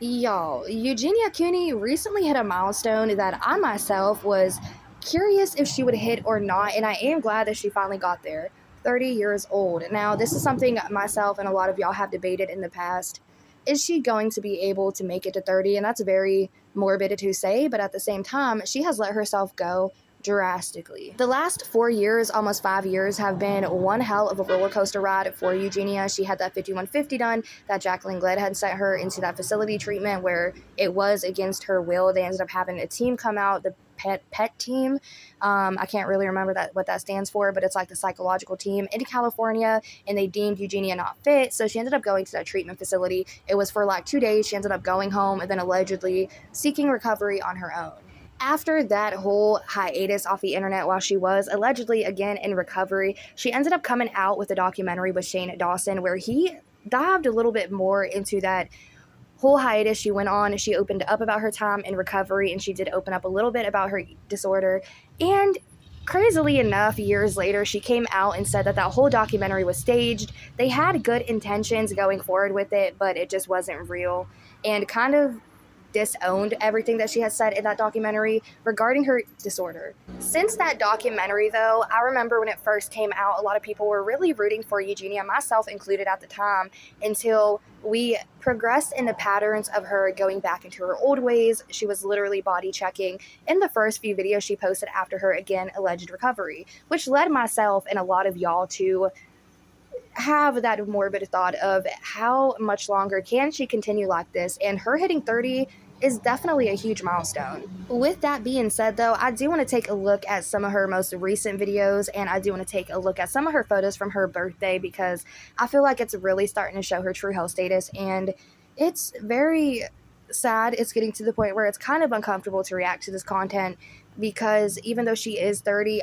Y'all, Eugenia Cooney recently hit a milestone that I myself was curious if she would hit or not, and I am glad that she finally got there. 30 years old. Now, this is something myself and a lot of y'all have debated in the past. Is she going to be able to make it to 30? And that's very morbid to say, but at the same time, she has let herself go drastically. The last 4 years, almost 5 years, have been one hell of a roller coaster ride for Eugenia. She had that 5150 done, that Jacqueline Gledd had sent her into that facility treatment where it was against her will. They ended up having a team come out, the pet team. I can't really remember what that stands for, but it's like the psychological team in California, and they deemed Eugenia not fit. So she ended up going to that treatment facility. It was for like 2 days. She ended up going home and then allegedly seeking recovery on her own. After that whole hiatus off the internet while she was allegedly again in recovery, she ended up coming out with a documentary with Shane Dawson where he dived a little bit more into that whole hiatus she went on. She opened up about her time in recovery, and she did open up a little bit about her disorder. And crazily enough, years later, she came out and said that that whole documentary was staged. They had good intentions going forward with it, but it just wasn't real, and kind of disowned everything that she had said in that documentary regarding her disorder. Since that documentary, though, I remember when it first came out, a lot of people were really rooting for Eugenia, myself included at the time, until we progressed in the patterns of her going back into her old ways. She was literally body checking in the first few videos she posted after her, again, alleged recovery, which led myself and a lot of y'all to have that morbid thought of how much longer can she continue like this, and her hitting 30 is definitely a huge milestone. With that being said, though, I do want to take a look at some of her most recent videos, and I do want to take a look at some of her photos from her birthday, because I feel like it's really starting to show her true health status, and it's very sad. It's getting to the point where it's kind of uncomfortable to react to this content, because even though she is 30,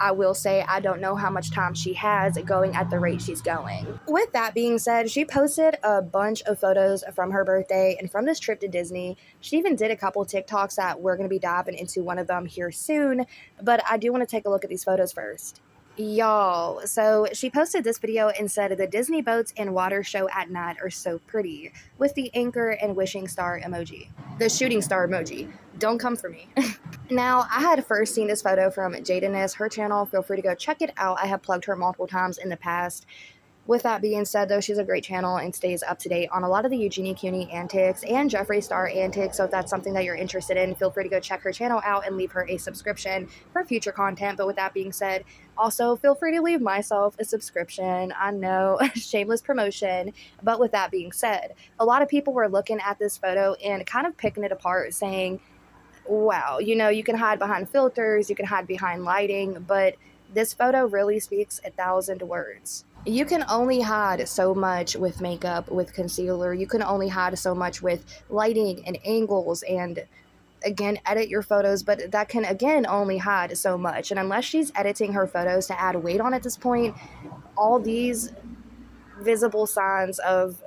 I will say I don't know how much time she has going at the rate she's going. With that being said, she posted a bunch of photos from her birthday and from this trip to Disney. She even did a couple TikToks that we're going to be diving into one of them here soon, but I do want to take a look at these photos first. Y'all, so she posted this video and said the Disney boats and water show at night are so pretty, with the anchor and wishing star emoji. The shooting star emoji. Don't come for me. Now, I had first seen this photo from Jadeness, her channel. Feel free to go check it out. I have plugged her multiple times in the past. With that being said, though, she's a great channel and stays up to date on a lot of the Eugenia Cooney antics and Jeffree Star antics. So if that's something that you're interested in, feel free to go check her channel out and leave her a subscription for future content. But with that being said, also feel free to leave myself a subscription. I know, shameless promotion. But with that being said, a lot of people were looking at this photo and kind of picking it apart, saying, wow, you can hide behind filters, you can hide behind lighting, but this photo really speaks 1,000 words. You can only hide so much with makeup, with concealer. You can only hide so much with lighting and angles and, again, edit your photos, but that can, again, only hide so much. And unless she's editing her photos to add weight on at this point, all these visible signs of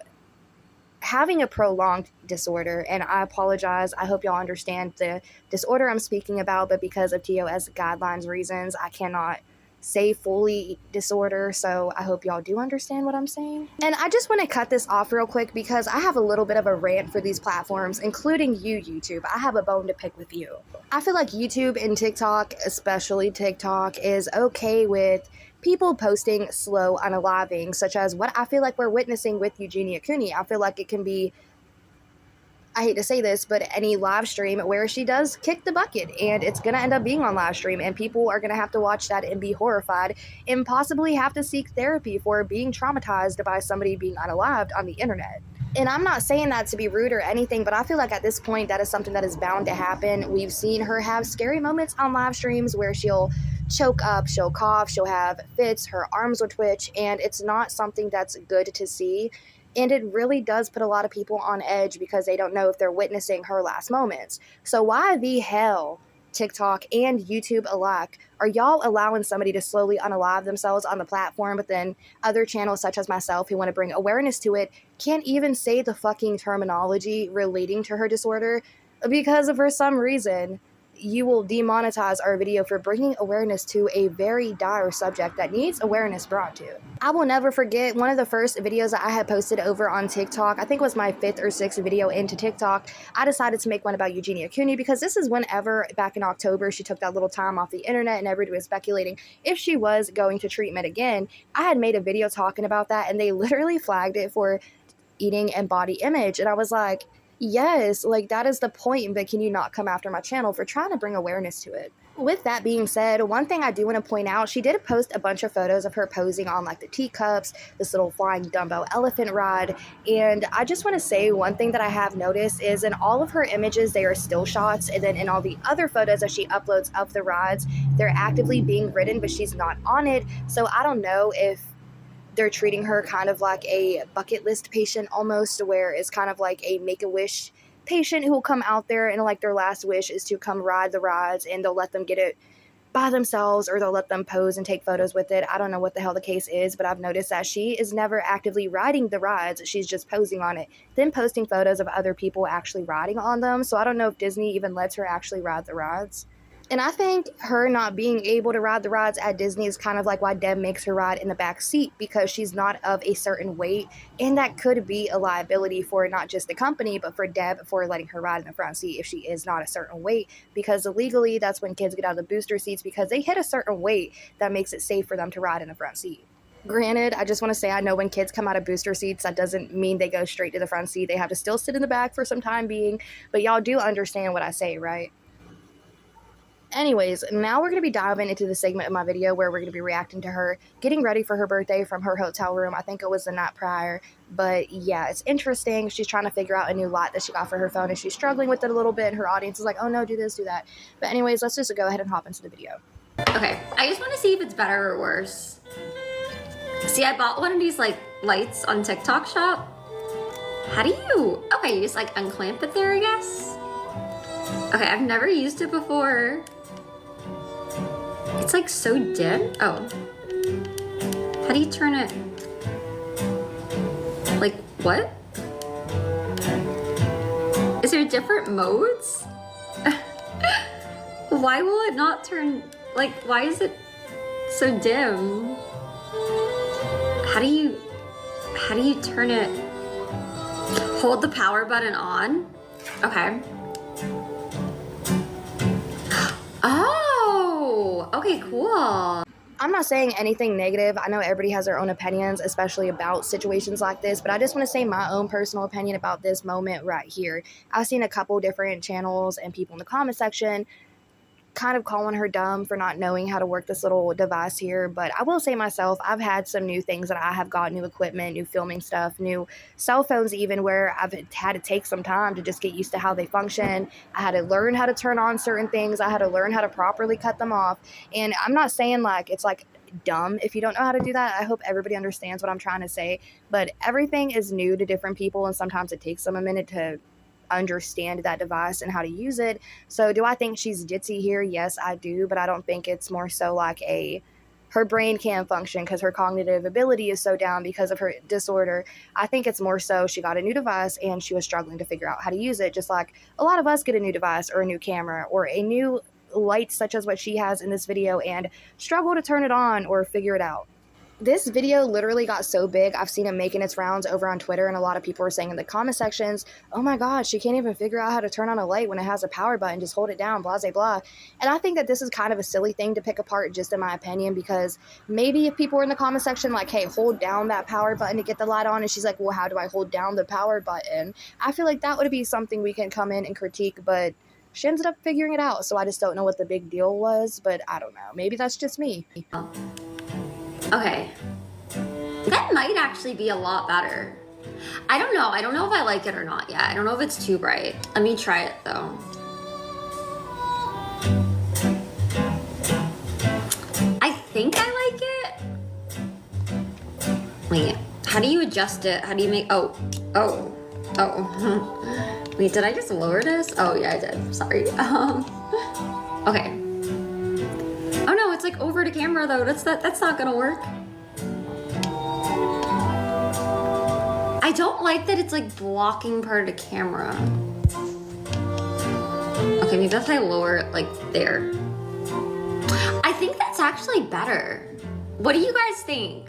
having a prolonged disorder, and I apologize, I hope y'all understand the disorder I'm speaking about, but because of TOS guidelines reasons, I cannot say fully disorder, so I hope y'all do understand what I'm saying. And I just want to cut this off real quick because I have a little bit of a rant for these platforms, including you, YouTube. I have a bone to pick with you. I feel like YouTube and TikTok, especially TikTok, is okay with people posting slow unaliving, such as what I feel like we're witnessing with Eugenia Cooney. I feel like it can be, I hate to say this, but any live stream where she does kick the bucket, and it's going to end up being on live stream, and people are going to have to watch that and be horrified and possibly have to seek therapy for being traumatized by somebody being unalived on the internet. And I'm not saying that to be rude or anything, but I feel like at this point that is something that is bound to happen. We've seen her have scary moments on live streams where she'll choke up, she'll cough, she'll have fits, her arms will twitch, and it's not something that's good to see. And it really does put a lot of people on edge because they don't know if they're witnessing her last moments. So why the hell, TikTok and YouTube alike, are y'all allowing somebody to slowly unalive themselves on the platform, but then other channels such as myself who want to bring awareness to it can't even say the fucking terminology relating to her disorder because for some reason you will demonetize our video for bringing awareness to a very dire subject that needs awareness brought to. I will never forget one of the first videos that I had posted over on TikTok. I think it was my 5th or 6th video into TikTok. I decided to make one about Eugenia Cooney because this is whenever, back in October, she took that little time off the internet and everybody was speculating if she was going to treatment again. I had made a video talking about that and they literally flagged it for eating and body image. And I was like, yes, like that is the point, but can you not come after my channel for trying to bring awareness to it? With that being said, one thing I do want to point out, she did post a bunch of photos of her posing on like the teacups, this little flying Dumbo elephant ride. And I just want to say one thing that I have noticed is in all of her images, they are still shots. And then in all the other photos that she uploads of the rides, they're actively being ridden, but she's not on it. So I don't know if they're treating her kind of like a bucket list patient almost, where it's kind of like a Make-A-Wish patient who will come out there and like their last wish is to come ride the rides and they'll let them get it by themselves or they'll let them pose and take photos with it. I don't know what the hell the case is, but I've noticed that she is never actively riding the rides. She's just posing on it, then posting photos of other people actually riding on them. So I don't know if Disney even lets her actually ride the rides. And I think her not being able to ride the rides at Disney is kind of like why Deb makes her ride in the back seat, because she's not of a certain weight, and that could be a liability for not just the company, but for Deb for letting her ride in the front seat if she is not a certain weight, because illegally that's when kids get out of the booster seats because they hit a certain weight that makes it safe for them to ride in the front seat. Granted, I just want to say I know when kids come out of booster seats, that doesn't mean they go straight to the front seat. They have to still sit in the back for some time being, but y'all do understand what I say, right? Anyways, now we're going to be diving into the segment of my video where we're going to be reacting to her getting ready for her birthday from her hotel room. I think it was the night prior, but yeah, it's interesting. She's trying to figure out a new light that she got for her phone and she's struggling with it a little bit, and her audience is like, oh no, do this, do that. But anyways, let's just go ahead and hop into the video. Okay, I just want to see if it's better or worse. See, I bought one of these like lights on TikTok shop. How do you, okay, you just like unclamp it there, I guess. Okay, I've never used it before. It's like so dim. Oh. How do you turn it? Like, what? Is there different modes? Why will it not turn, like, why is it so dim? How do you turn it? Hold the power button on? Okay. Oh, okay, cool. I'm not saying anything negative. I know everybody has their own opinions, especially about situations like this, but I just want to say my own personal opinion about this moment right here. I've seen a couple different channels and people in the comment section kind of calling her dumb for not knowing how to work this little device here. But I will say myself, I've had some new things that I have got, new equipment, new filming stuff, new cell phones even, where I've had to take some time to just get used to how they function. I had to learn how to turn on certain things. I had to learn how to properly cut them off. And I'm not saying like it's like dumb if you don't know how to do that. I hope everybody understands what I'm trying to say. But everything is new to different people, and sometimes it takes them a minute to understand that device and how to use it. So do I think she's ditzy here? Yes, I do, but I don't think it's more so like her brain can't function because her cognitive ability is so down because of her disorder. I think it's more so she got a new device and she was struggling to figure out how to use it, just like a lot of us get a new device or a new camera or a new light such as what she has in this video and struggle to turn it on or figure it out. This video literally got so big, I've seen it making its rounds over on Twitter, and a lot of people were saying in the comment sections, oh my god, she can't even figure out how to turn on a light when it has a power button, just hold it down, blah, blah, blah. And I think that this is kind of a silly thing to pick apart, just in my opinion, because maybe if people were in the comment section like, hey, hold down that power button to get the light on, and she's like, well, how do I hold down the power button? I feel like that would be something we can come in and critique, but she ended up figuring it out, so I just don't know what the big deal was, but I don't know. Maybe that's just me. Okay, that might actually be a lot better. I don't know. I don't know if I like it or not yet. I don't know if it's too bright. Let me try it though. I think I like it. Wait, how do you adjust it? How do you make, oh. Wait, did I just lower this? Oh yeah, I did, sorry. Okay. Oh no, it's like over the camera though. That's not gonna work. I don't like that it's like blocking part of the camera. Okay, maybe if I lower it like there. I think that's actually better. What do you guys think?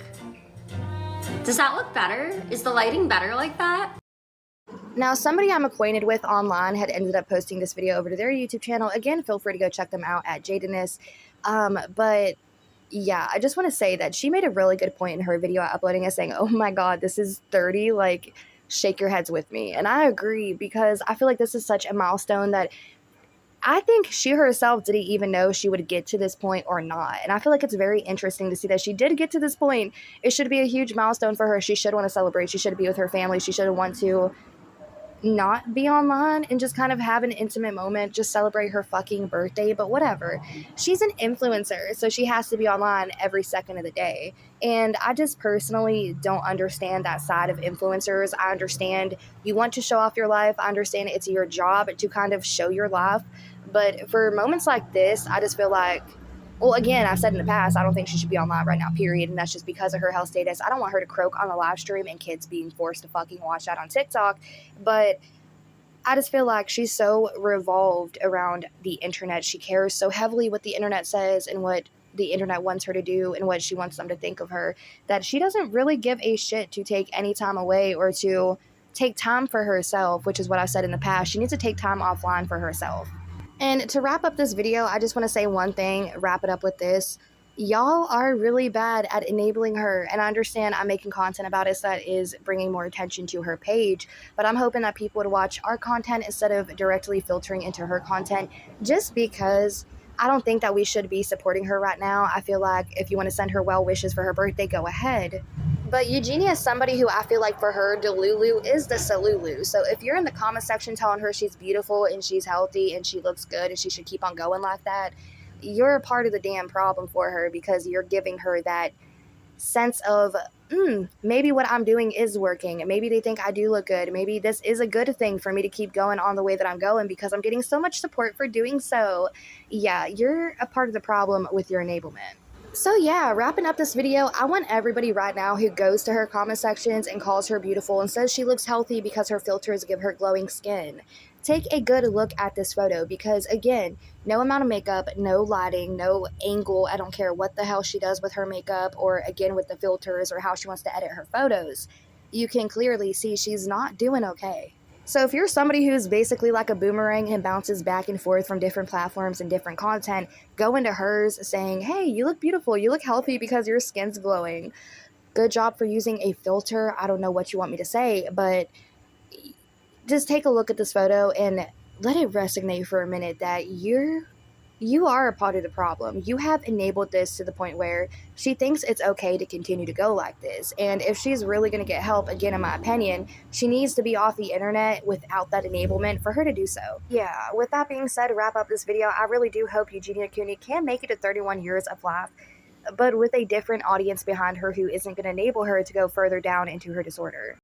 Does that look better? Is the lighting better like that? Now, somebody I'm acquainted with online had ended up posting this video over to their YouTube channel. Again, feel free to go check them out at Jadeness. But yeah, I just want to say that she made a really good point in her video uploading it saying, oh my God, this is 30. Like, shake your heads with me. And I agree, because I feel like this is such a milestone that I think she herself didn't even know she would get to this point or not. And I feel like it's very interesting to see that she did get to this point. It should be a huge milestone for her. She should want to celebrate. She should be with her family. She should want to not be online and just kind of have an intimate moment, just celebrate her fucking birthday. But whatever, she's an influencer, so she has to be online every second of the day. And I just personally don't understand that side of influencers. I understand you want to show off your life. I understand it's your job to kind of show your life, but for moments like this, I just feel like, well, again, I've said in the past, I don't think she should be online right now, period. And that's just because of her health status. I don't want her to croak on the live stream and kids being forced to fucking watch that on TikTok. But I just feel like she's so revolved around the internet. She cares so heavily what the internet says and what the internet wants her to do and what she wants them to think of her, that she doesn't really give a shit to take any time away or to take time for herself, which is what I've said in the past. She needs to take time offline for herself. And to wrap up this video, I just want to say one thing, wrap it up with this. Y'all are really bad at enabling her, and I understand I'm making content about it so that is bringing more attention to her page, but I'm hoping that people would watch our content instead of directly filtering into her content, just because I don't think that we should be supporting her right now. I feel like if you want to send her well wishes for her birthday, go ahead. But Eugenia is somebody who I feel like for her, Delulu is the Salulu. So if you're in the comment section telling her she's beautiful and she's healthy and she looks good and she should keep on going like that, you're a part of the damn problem for her, because you're giving her that sense of, maybe what I'm doing is working. Maybe they think I do look good. Maybe this is a good thing for me to keep going on the way that I'm going because I'm getting so much support for doing so. Yeah, you're a part of the problem with your enablement. So yeah, wrapping up this video, I want everybody right now who goes to her comment sections and calls her beautiful and says she looks healthy because her filters give her glowing skin, take a good look at this photo, because again, no amount of makeup, no lighting, no angle, I don't care what the hell she does with her makeup or again with the filters or how she wants to edit her photos, you can clearly see she's not doing okay. So if you're somebody who's basically like a boomerang and bounces back and forth from different platforms and different content, go into hers saying, hey, you look beautiful, you look healthy because your skin's glowing. Good job for using a filter. I don't know what you want me to say, but just take a look at this photo and let it resonate for a minute that you are a part of the problem. You have enabled this to the point where she thinks it's okay to continue to go like this. And if she's really going to get help, again, in my opinion, she needs to be off the internet without that enablement for her to do so. Yeah, with that being said, to wrap up this video, I really do hope Eugenia Cooney can make it to 31 years of life, but with a different audience behind her who isn't going to enable her to go further down into her disorder.